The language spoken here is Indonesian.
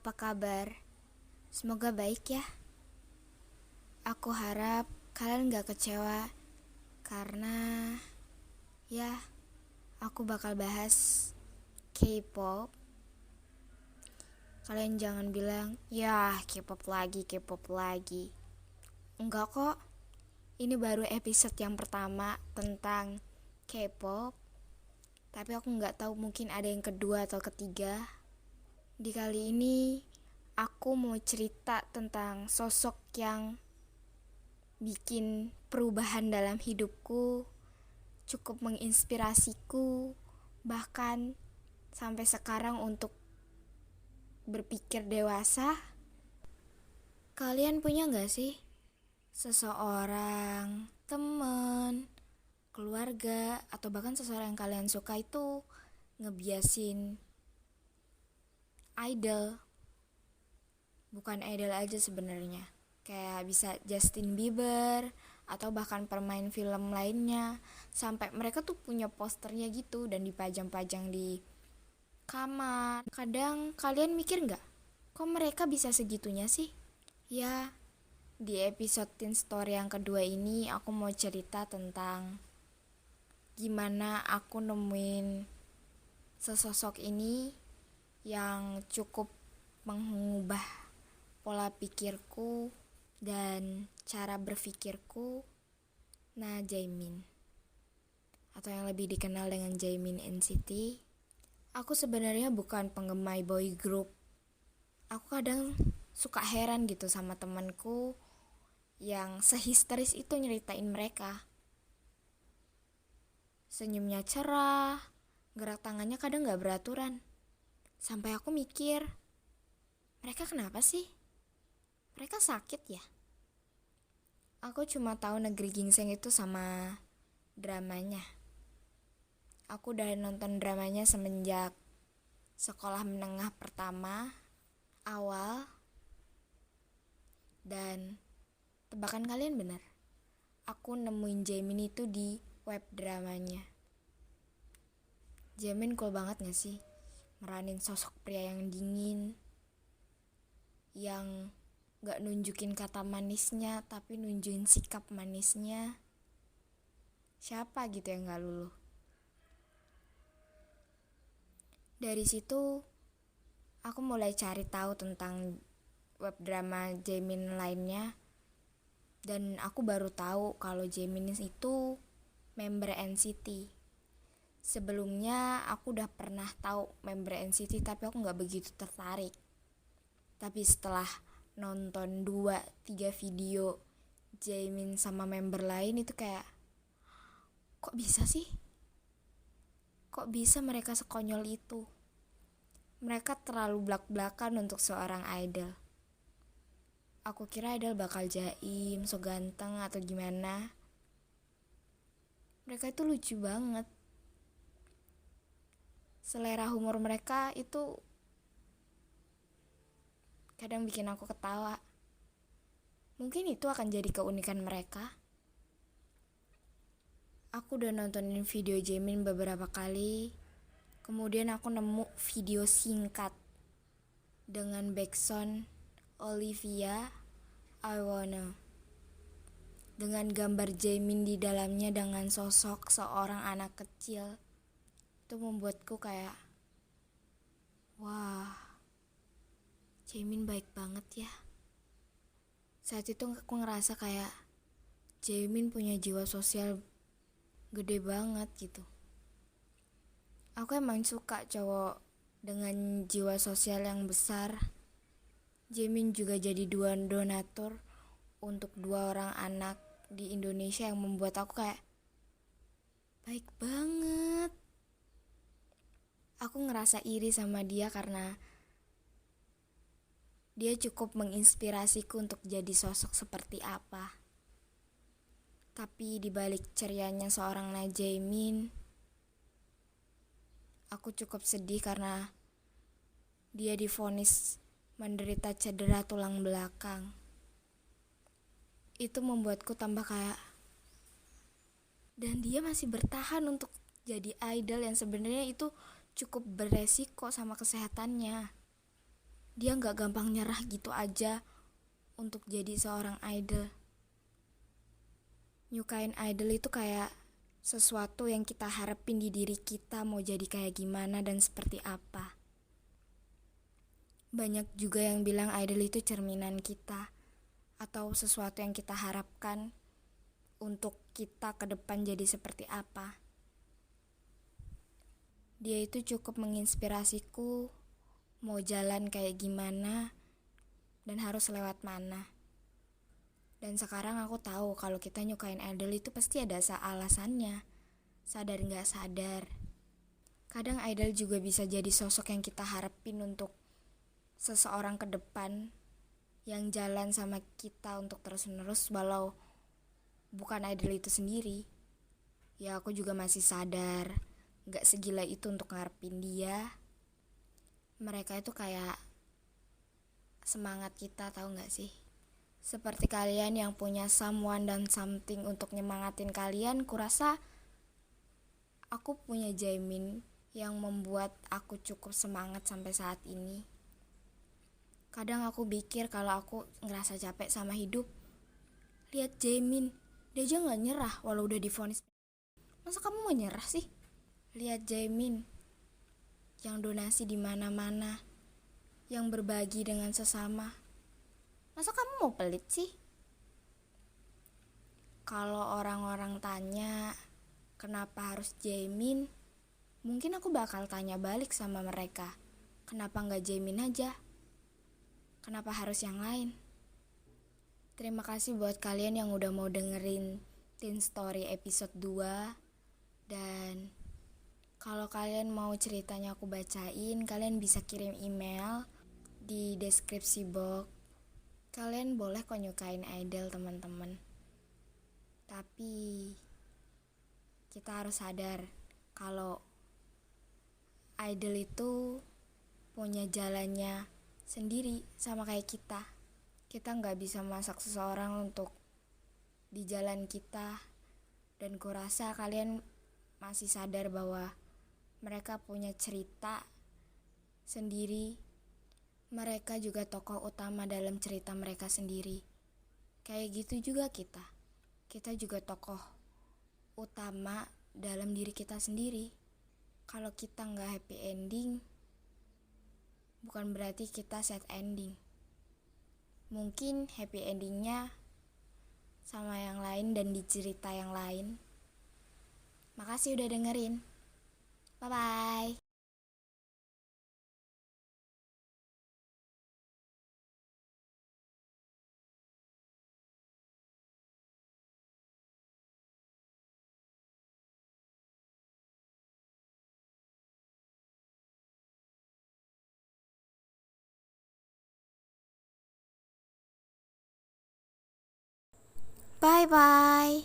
apa kabar? Semoga baik ya. Aku harap kalian gak kecewa karena ya aku bakal bahas K-pop. Kalian jangan bilang, ya K-pop lagi. Enggak kok, ini baru episode yang pertama tentang K-pop. Tapi aku gak tahu, mungkin ada yang kedua atau ketiga. Di kali ini aku mau cerita tentang sosok yang bikin perubahan dalam hidupku, cukup menginspirasiku, bahkan sampai sekarang untuk berpikir dewasa. Kalian punya gak sih seseorang, teman, keluarga, atau bahkan seseorang yang kalian suka itu ngebiasin idol? Bukan idol aja sebenarnya, kayak bisa Justin Bieber atau bahkan pemain film lainnya, sampai mereka tuh punya posternya gitu dan dipajang-pajang di kamar. Kadang kalian mikir nggak, kok mereka bisa segitunya sih? Ya, di episode Teen Story yang kedua ini aku mau cerita tentang gimana aku nemuin sesosok ini yang cukup mengubah pola pikirku dan cara berpikirku. Nah, Jaemin, atau yang lebih dikenal dengan Jaemin NCT. Aku sebenarnya bukan penggemar boy group. Aku kadang suka heran gitu sama temanku yang sehisteris itu nyeritain mereka. Senyumnya cerah, gerak tangannya kadang gak beraturan. Sampai aku mikir, mereka kenapa sih? Mereka sakit ya? Aku cuma tahu Negeri Ginseng itu sama dramanya. Aku udah nonton dramanya semenjak sekolah menengah pertama awal. Dan tebakan kalian benar, aku nemuin Jaemin itu di web dramanya. Jaemin cool banget gak sih? Meranin sosok pria yang dingin, yang gak nunjukin kata manisnya, tapi nunjukin sikap manisnya. Siapa gitu yang gak luluh? Dari situ aku mulai cari tahu tentang web drama Jaemin lainnya, dan aku baru tahu kalau Jaemin itu member NCT. Sebelumnya aku udah pernah tahu member NCT, tapi aku gak begitu tertarik. Tapi setelah nonton 2-3 video Jaemin sama member lain itu kayak, kok bisa sih? Kok bisa mereka sekonyol itu? Mereka terlalu blak-blakan untuk seorang idol. Aku kira idol bakal jaim, so ganteng atau gimana. Mereka itu lucu banget. Selera humor mereka itu kadang bikin aku ketawa. Mungkin itu akan jadi keunikan mereka. Aku udah nontonin video Jaemin beberapa kali. Kemudian aku nemu video singkat dengan backsound Olivia I Wanna, dengan gambar Jaemin di dalamnya dengan sosok seorang anak kecil. Itu membuatku kayak, wah, Jaemin baik banget ya. Saat itu aku ngerasa kayak Jaemin punya jiwa sosial gede banget gitu. Aku emang suka cowok dengan jiwa sosial yang besar. Jaemin juga jadi donatur untuk 2 orang anak di Indonesia yang membuat aku kayak, baik banget. Aku ngerasa iri sama dia karena dia cukup menginspirasiku untuk jadi sosok seperti apa. Tapi dibalik cerianya seorang Jaemin, aku cukup sedih karena dia divonis menderita cedera tulang belakang. Itu membuatku tambah kayak, dan dia masih bertahan untuk jadi idol yang sebenarnya itu cukup beresiko sama kesehatannya. Dia nggak gampang nyerah gitu aja untuk jadi seorang idol. Nyukain idol itu kayak sesuatu yang kita harapin di diri kita mau jadi kayak gimana dan seperti apa. Banyak juga yang bilang idol itu cerminan kita atau sesuatu yang kita harapkan untuk kita ke depan jadi seperti apa. Dia itu cukup menginspirasiku mau jalan kayak gimana dan harus lewat mana. Dan sekarang aku tahu kalau kita nyukain idol itu pasti ada alasannya, sadar nggak sadar. Kadang idol juga bisa jadi sosok yang kita harapin untuk seseorang ke depan yang jalan sama kita untuk terus-menerus walau bukan idol itu sendiri. Ya aku juga masih sadar gak segila itu untuk ngarepin dia. Mereka itu kayak semangat kita, tahu gak sih? Seperti kalian yang punya someone dan something untuk nyemangatin kalian, kurasa aku punya Jaemin yang membuat aku cukup semangat sampai saat ini. Kadang aku pikir kalau aku ngerasa capek sama hidup, lihat Jaemin, dia aja gak nyerah walau udah divonis. Masa kamu mau nyerah sih? Lihat Jaemin yang donasi di mana-mana, yang berbagi dengan sesama. Masa kamu mau pelit sih? Kalau orang-orang tanya kenapa harus Jaemin, mungkin aku bakal tanya balik sama mereka. Kenapa gak Jaemin aja? Kenapa harus yang lain? Terima kasih buat kalian yang udah mau dengerin Teen Story episode 2. Dan kalau kalian mau ceritanya aku bacain, kalian bisa kirim email di deskripsi box. Kalian boleh kok nyukain idol teman-teman. Tapi kita harus sadar kalau idol itu punya jalannya sendiri sama kayak kita. Kita gak bisa masak seseorang untuk di jalan kita. Dan kurasa kalian masih sadar bahwa mereka punya cerita sendiri. Mereka juga tokoh utama dalam cerita mereka sendiri. Kayak gitu juga kita. Kita juga tokoh utama dalam diri kita sendiri. Kalau kita gak happy ending, bukan berarti kita sad ending. Mungkin happy endingnya sama yang lain dan di cerita yang lain. Makasih udah dengerin. Bye-bye. Bye-bye.